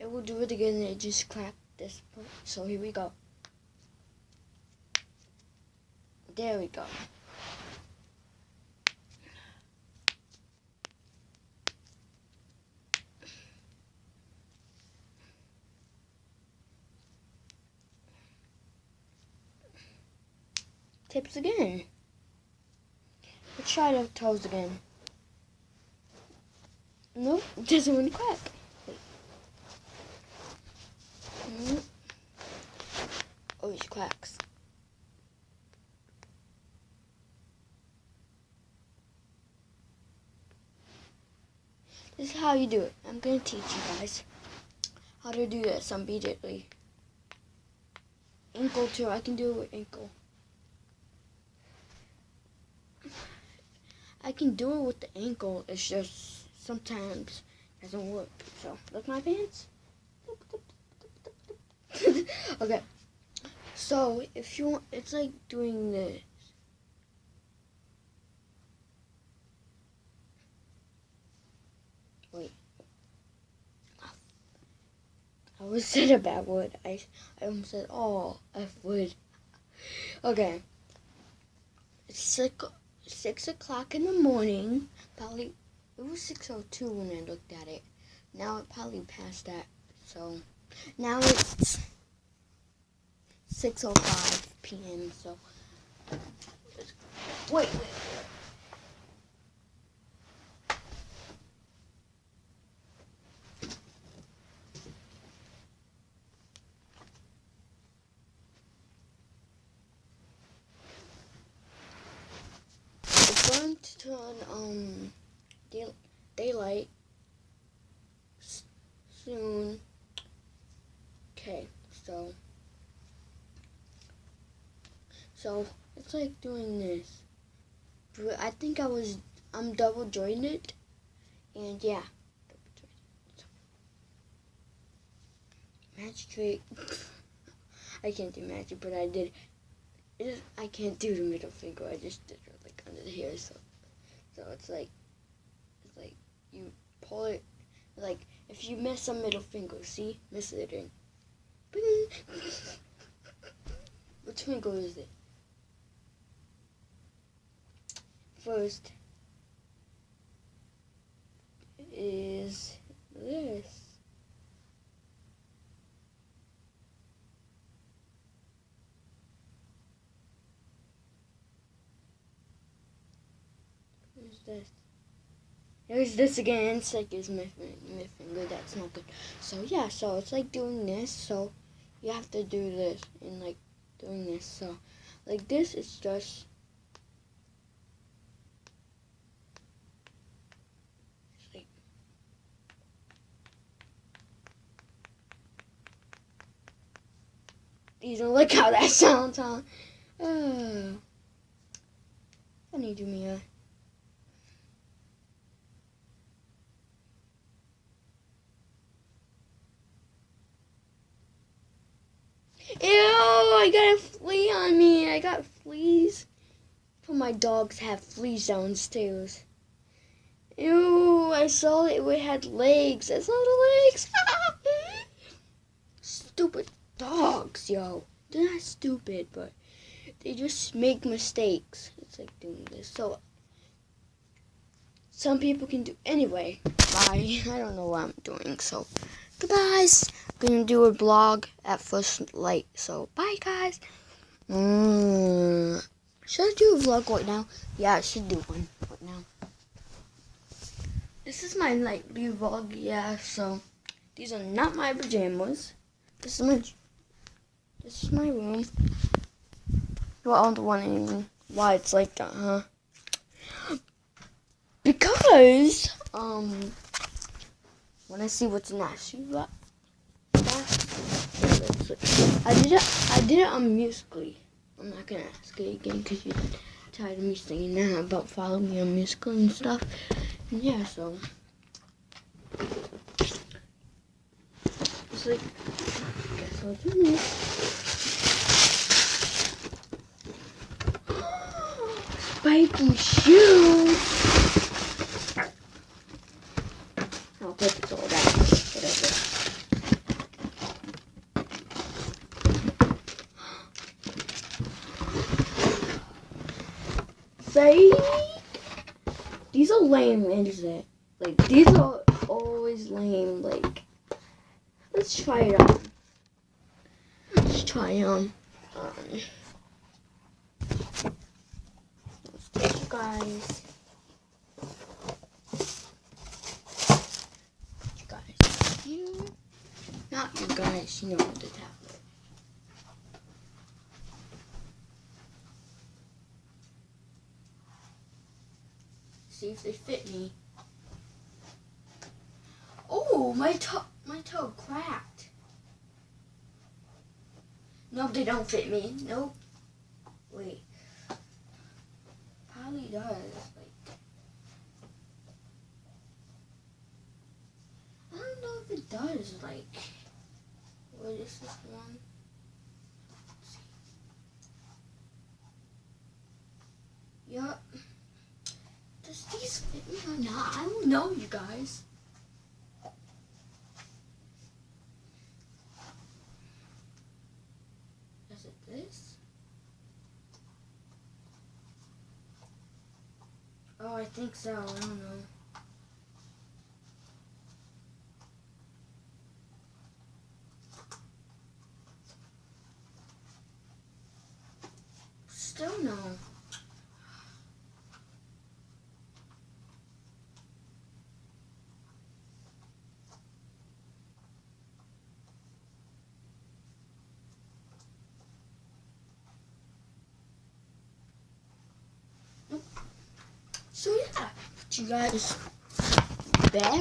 it will do it again and it just cracked this part. So here we go. There we go. Tips again. Let's try the toes again. Nope, it doesn't want to crack. Wait. Nope. Always cracks. This is how you do it. I'm going to teach you guys how to do this immediately. Ankle too. I can do it with ankle. I can do it with the ankle. It's just sometimes it doesn't work. So look my pants. Okay. So if you want, it's like doing this. Wait. I almost said a bad word. I almost said, oh, F word. Okay. It's 6 o'clock in the morning. Probably, it was 6:02 when I looked at it. Now it probably passed that. So, now it's 6:05 p.m. So, wait. It's going to turn daylight soon. Okay, so it's like doing this. But I think I'm double jointed, and yeah, magic trick. I can't do magic, but I did. I can't do the middle finger. I just did it like under here. So it's like you pull it. Like if you miss a middle finger, see, miss it in. Which finger is it? First is this. Where's this? There's this again. It's like it's my finger. That's not good. So yeah, so it's like doing this. So you have to do this and like doing this. So like this is just like you don't like how that sounds, huh? Funny to me, Ew, I got a flea on me. I got fleas. But my dogs have fleas downstairs. Ew, I saw it. It had legs. I saw the legs. Stupid dogs, yo. They're not stupid, but they just make mistakes. It's like doing this. So, some people can do. Anyway, bye. I don't know what I'm doing, so goodbye. I'm gonna do a vlog at first light. So bye, guys. Should I do a vlog right now? Yeah, I should do one right now. This is my nightly vlog. Yeah, so these are not my pajamas. This is my room. You are wondering why it's like that, huh? Because when I see what's nasty, I did it on Musical.ly. I'm not gonna ask it again because you're tired of me saying that about following me on Musical.ly and stuff. And yeah, so it's like, guess I'll do this. Spiky shoes. I'll put this all down. Whatever. fake. These are lame, isn't it? Like, these are always lame. Like, let's try it on. Let's try it on. You guys. You guys. You. Not you guys. You know the tablet. See if they fit me. Oh, my toe cracked. Nope, they don't fit me. Nope. Wait. Probably does. Like, I don't know if it does. Like, what is this one? Let's see. Yup. Does these fit me or not? I don't know, you guys. Is it this? Oh, I think so. I don't know. Still no. Nope. So yeah, put you guys back.